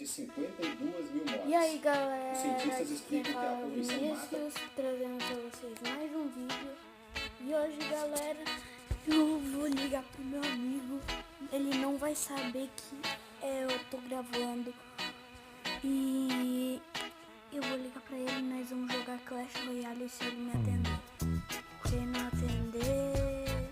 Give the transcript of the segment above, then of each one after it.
de 52 mil mortes. E aí galera, Os cientistas explicam que a poluição Vinícius, trazendo pra vocês mais um vídeo. E hoje galera, eu vou ligar pro meu amigo. Ele não vai saber que eu tô gravando. E eu vou ligar pra ele e nós vamos jogar Clash Royale se ele me atender. Se ele não atender,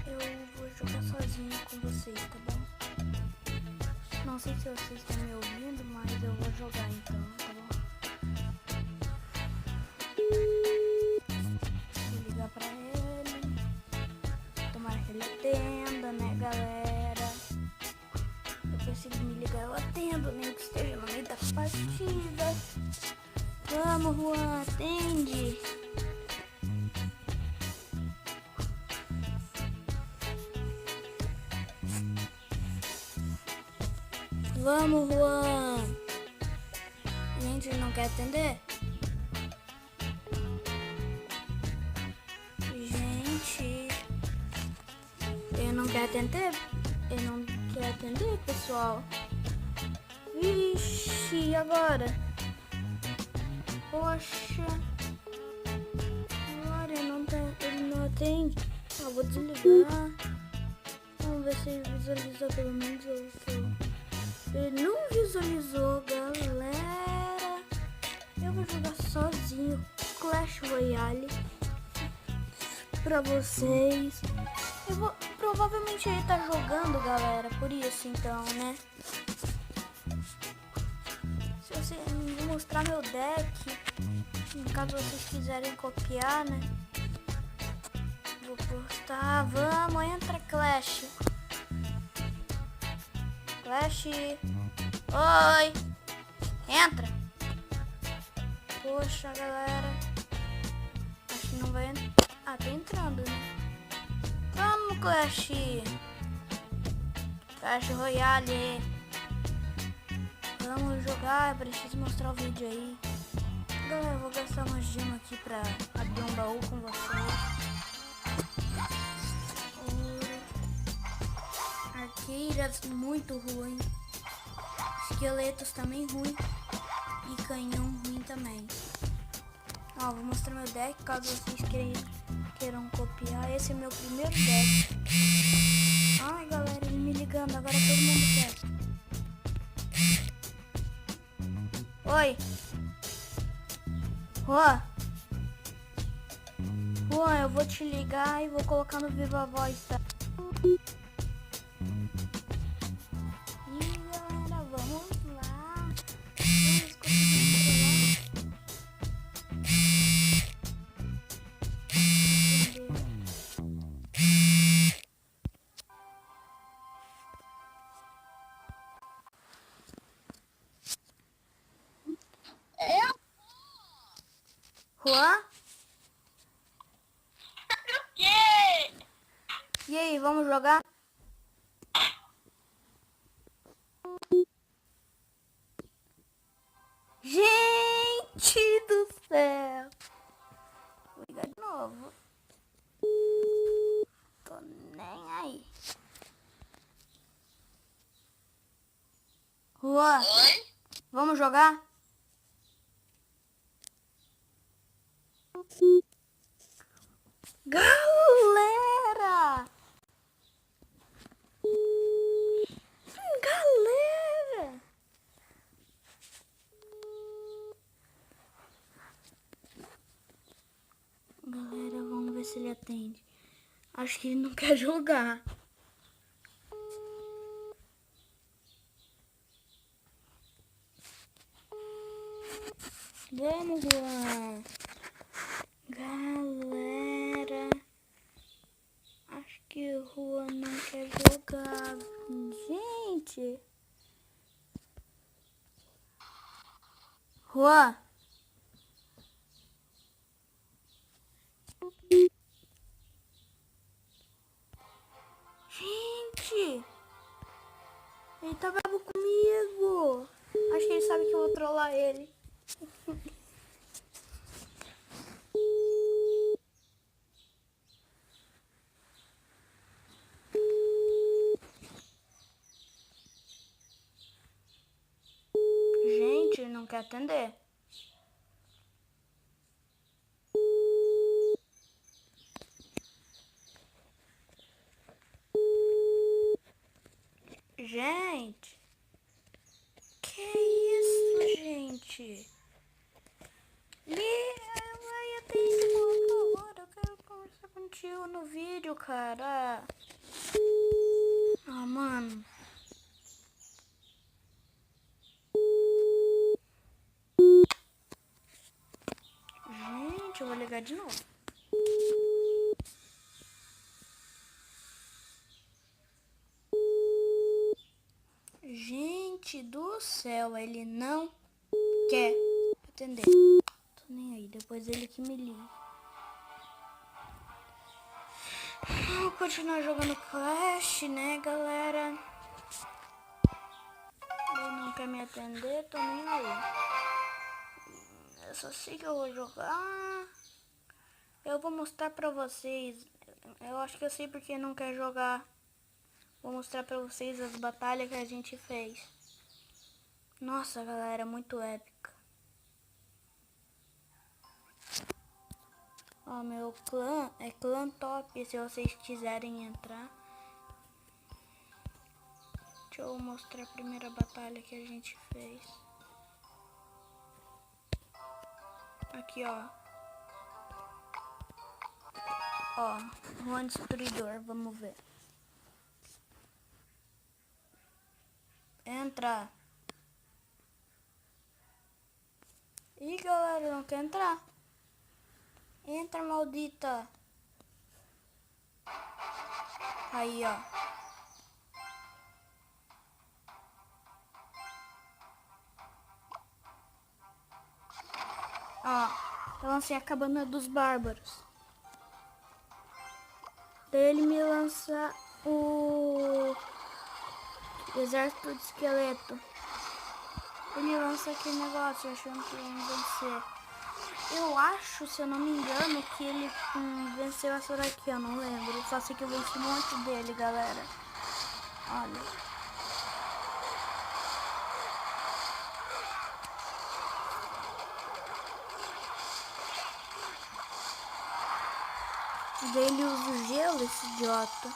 eu vou jogar sozinho com vocês, tá bom? Não sei se vocês estão me ouvindo, mas eu vou jogar então, tá bom? Vou ligar pra ele. Tomara que ele atenda, né, galera? Depois se ele me ligar, eu atendo, nem que esteja no meio da partida. Vamos, Juan, atende. Vamos, Juan. Gente, ele não quer atender? Gente, ele não quer atender? Ele não quer atender, pessoal? Vixe, e agora? Poxa. Agora ele não atende. Eu vou desligar. Vamos ver se ele visualizou pelo menos o que eu... Ele não visualizou, galera. Eu vou jogar sozinho Clash Royale pra vocês. Provavelmente ele tá jogando, galera. Por isso então, né? Se você vou mostrar meu deck, caso vocês quiserem copiar, né? Vou postar. Vamos, entra Clash. Clash. Oi. Entra. Poxa, galera. Acho que não vai entrar. Ah, tá entrando, né? Vamos, Clash. Clash Royale. Vamos jogar. Eu preciso mostrar o vídeo aí. Galera, eu vou gastar uma gema aqui pra abrir um baú com vocês. Arqueiras muito ruim. Esqueletos também ruim. E canhão ruim também. Ó, vou mostrar meu deck caso vocês queiram copiar. Esse é meu primeiro deck. Ai, galera, ele me ligando. Agora todo mundo quer. Oi. Juan. Juan, eu vou te ligar e vou colocar no Viva Voz, tá? Juan? O quê? E aí, vamos jogar? Gente do céu! Vou ligar de novo. Tô nem aí. Juan, Oi? vamos jogar? Galera! Galera! Galera, vamos ver se ele atende. Acho que ele não quer jogar. Vamos, Juan. Galera, acho que o Juan não quer jogar. Gente. Juan. Gente. Ele tá bravo comigo. Acho que ele sabe que eu vou trollar ele. não quer atender. Gente, que isso, gente? Vai atender, por favor, eu quero conversar contigo no vídeo, cara. Ah, mano. Gente, eu vou ligar de novo. Gente do céu, ele não quer atender. Tô nem aí, depois ele que me liga. Vou continuar jogando Clash, né, galera? Ele não quer me atender, tô nem aí. Eu só sei que eu vou jogar. Eu vou mostrar pra vocês. Eu acho que eu sei porque não quer jogar. Vou mostrar pra vocês as batalhas que a gente fez. Nossa, galera, muito épica. Ó, meu clã é clã top, se vocês quiserem entrar. Deixa eu mostrar a primeira batalha que a gente fez. Aqui, ó. Ó, Juan Destruidor, vamos ver. Entra. Ih, galera, não quer entrar. Entra, maldita. Aí, ó. Ó, eu lancei a cabana dos bárbaros. Daí ele me lança o exército de esqueleto. Ele lança aquele negócio achando que vamos vencer. Eu acho, se eu não me engano, que ele venceu essa daqui, eu não lembro. Só sei que eu venci um monte dele, galera. Olha. Daí ele usa o gelo, esse idiota.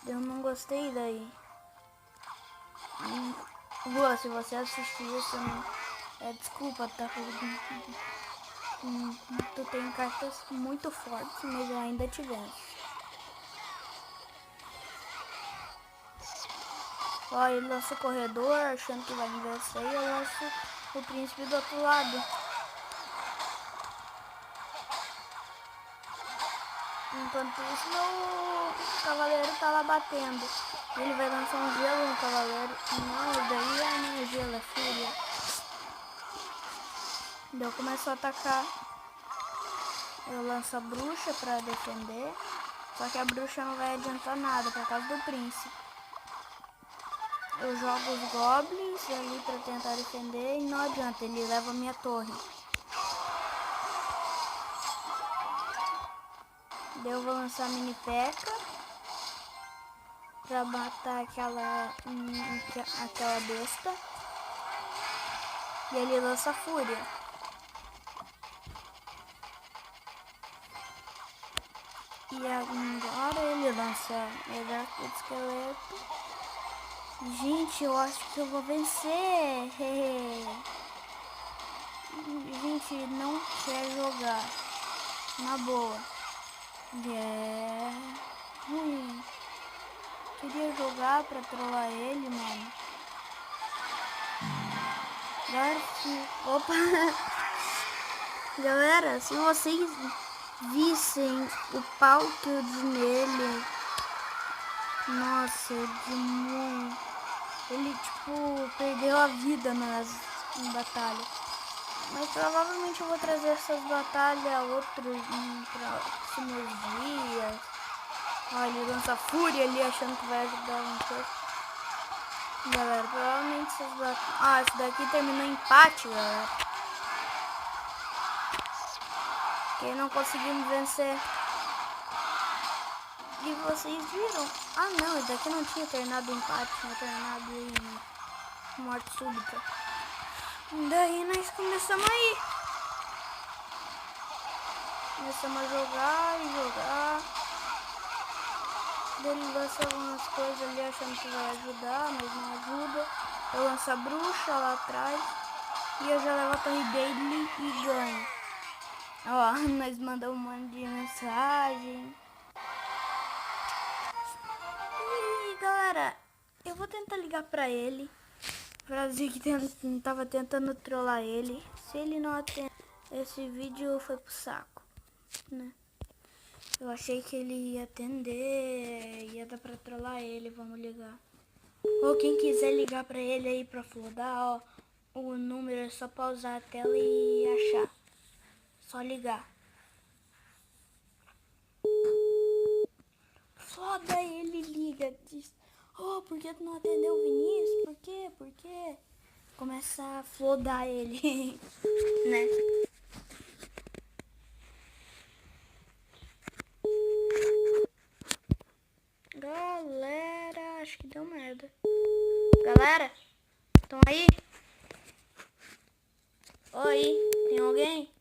Eu não gostei daí. Boa, se você assistir isso, não... desculpa, tá? Tu tem cartas muito fortes, mas eu ainda te venço. Ó, ele lança o corredor, achando que vai me vencer, e eu lanço o príncipe do outro lado. Enquanto isso, meu cavaleiro tá lá batendo. Ele vai lançar um gelo no cavaleiro. Não, daí não é gelo, é fúria. Daí eu começo a atacar. Eu lanço a bruxa pra defender. Só que a bruxa não vai adiantar nada por causa do príncipe. Eu jogo os goblins ali pra tentar defender e não adianta, ele leva a minha torre. Daí eu vou lançar a mini P.E.K.K.A. pra matar aquela besta. E ele lança a fúria. E agora ele lança exército de esqueleto. Gente, eu acho que eu vou vencer. Gente, não quer jogar. Na boa. É ruim. Queria jogar pra trollar ele, mano. Opa! Galera, se vocês vissem o pau que eu dei nele. Nossa, ele tipo perdeu a vida em batalha. Mas provavelmente eu vou trazer essas batalhas outros próximos dias. Olha, ele lança fúria ali achando que vai ajudar um pouco. Galera, provavelmente essas batalhas... Ah, esse daqui terminou em empate, galera. Que não conseguimos vencer. E vocês viram? Ah não, esse daqui não tinha terminado em empate, tinha terminado em morte súbita. Daí nós começamos a ir. Começamos a jogar e jogar. Ele lança algumas coisas ali achando que vai ajudar, mas não ajuda. Eu lanço a bruxa lá atrás. E eu já levo a torre dele e ganho. Ó, nós mandamos um monte de mensagem. E galera, eu vou tentar ligar pra ele. Pra dizer que tava tentando trollar ele. Se ele não atender, esse vídeo foi pro saco, né? Eu achei que ele ia atender, ia dar pra trollar ele, vamos ligar. Ou quem quiser ligar pra ele aí pra flodar, ó, o número é só pausar a tela e achar. Só ligar. Floda ele, liga, diz, oh, por que tu não atendeu o Vinícius? Por quê? Por quê? Começa a flodar ele, né? Galera, acho que deu merda. Galera, estão aí? Oi, tem alguém?